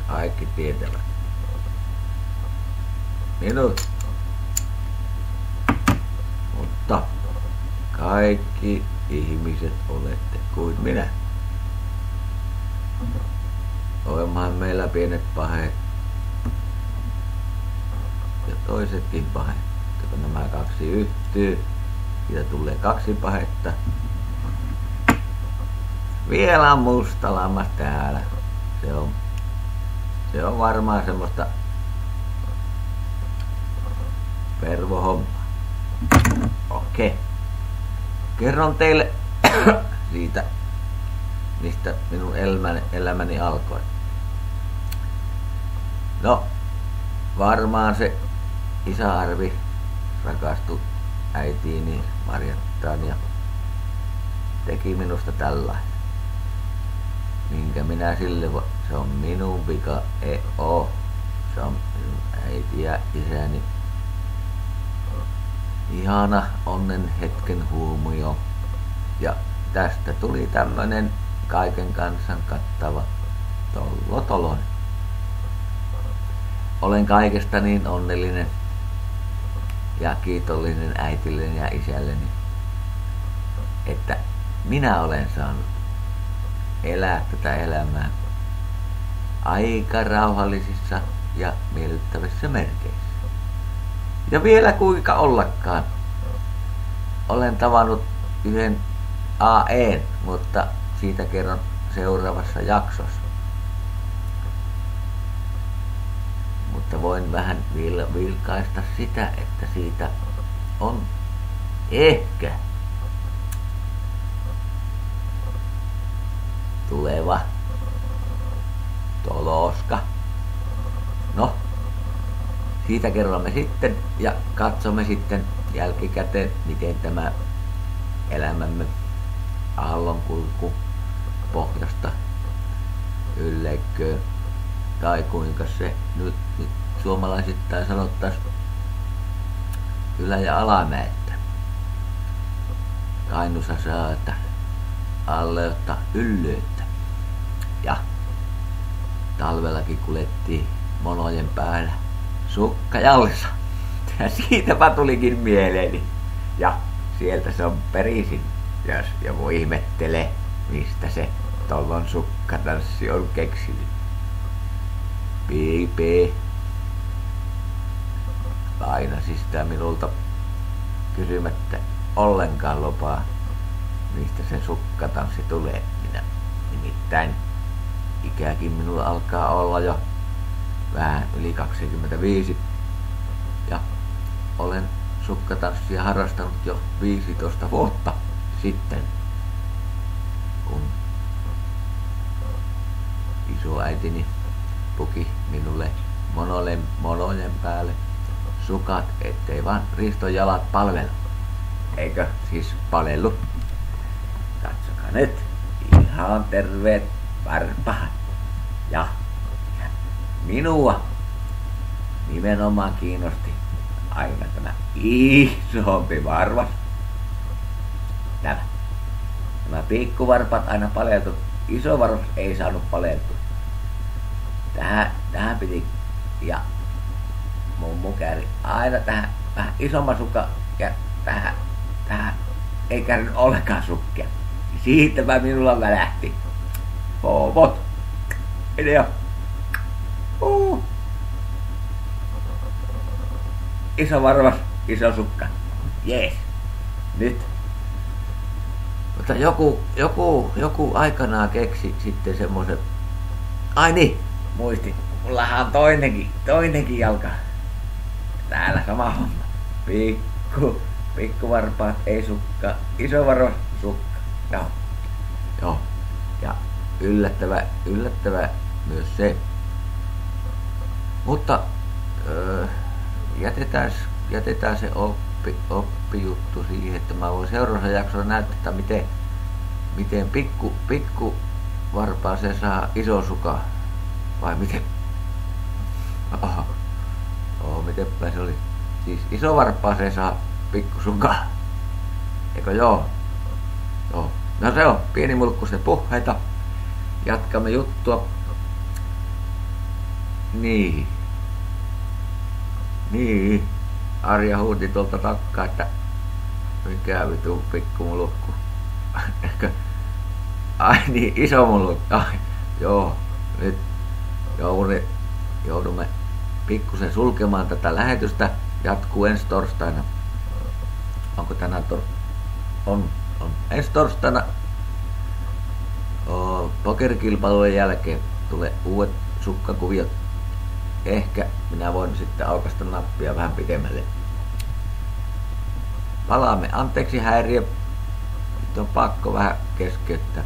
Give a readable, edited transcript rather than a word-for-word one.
kaikki tietävät. Minut. Mutta kaikki ihmiset olette kuin minä. Olemmehan meillä pienet paheet ja toisetkin pahet. Kun nämä kaksi yhtyy, siitä tulee kaksi pahetta. Vielä on mustalammas täällä. Se on varmaan semmoista pervohommaa. Okei. Kerron teille siitä, mistä minun elämäni alkoi. No, varmaan se isä Arvi rakastui äitiini Marjattaan ja teki minusta tällainen. Minkä minä sille se on minun vika, ei oo. Se on minun äiti ja isäni ihana onnen hetken huomio. Ja tästä tuli tämmönen kaiken kansan kattava tollotolon. Olen kaikesta niin onnellinen ja kiitollinen äitilleni ja isälleni, että minä olen saanut elää tätä elämää aika rauhallisissa ja miellyttävissä merkeissä. Ja vielä kuinka ollakaan. Olen tavannut yhden AE:n, mutta siitä kerron seuraavassa jaksossa. Mutta voin vähän vilkaista sitä, että siitä on ehkä tuleva toloska. No, siitä kerromme sitten ja katsomme sitten jälkikäteen, miten tämä elämämme aallonkulku pohjasta ylleikköön, tai kuinka se nyt suomalaisittain sanottaisiin ylä- ja alamäettä. Kainuussa saa, että alleutta yllyyttä. Ja talvellakin kuljettiin monojen päällä sukka jalassa. Ja siitäpä tulikin mieleeni. Ja sieltä se on perisin, jos joku ihmettelee, mistä se tollon sukkatanssi on keksinyt. Piipii. Lainasi sitä minulta kysymättä ollenkaan lupaa, mistä se sukkatanssi tulee. Minä nimittäin ikäkin minulla alkaa olla jo vähän yli 25 ja olen sukkatanssia harrastanut jo 15 vuotta sitten, kun isoäitini puki minulle monojen päälle sukat, ettei vaan Riston jalat palvelu. Eikö siis palellu? Katsokaa nyt, ihan terveet varpaat. Ja minua nimenomaan kiinnosti aina tämä isompi varvas. Nämä pikkuvarpaat aina paleltu. Iso varvas ei saanut paleltua. Tähän piti, ja mummu kääri aina tähän vähän isomman sukka ja tähän ei käärinyt ollenkaan sukkia. Siitäpä minulla välähti. Hoopot. Idea. Iso varvas, iso sukka. Jees. Nyt. Mutta joku aikanaan keksi sitten semmoisen. Ai niin, muistin. Mullahan on toinenkin jalka. Täällä sama homma. Pikkuvarpaat, ei sukka. Iso varvas, sukka. Joo. Ja yllättävä myös se. Mutta jätetään se oppijuttu siihen, että mä voin seuraavassa jaksossa näyttää, miten pikku varpaaseen saa iso suka. Vai miten? Mitenpä se oli? Siis iso varpaaseen saa pikku suka. Eikö joo? Joo. No se on pieni mulkkusten puheita. Jatkamme juttua Niin. Niin. Arja huuti tuolta takkaa, että mikä vitu pikkumulukku. Ehkä. Ai niin, iso mulukku. Ai, joo. Nyt joudumme pikkusen sulkemaan tätä lähetystä. Jatkuu ensi torstaina. Onko tänään on ensi torstaina pokerikilpailujen jälkeen tulee uudet sukkakuviot. Ehkä minä voin sitten aukaista nappia vähän pidemmälle. Palaamme. Anteeksi häiriö. Nyt on pakko vähän keskeyttää.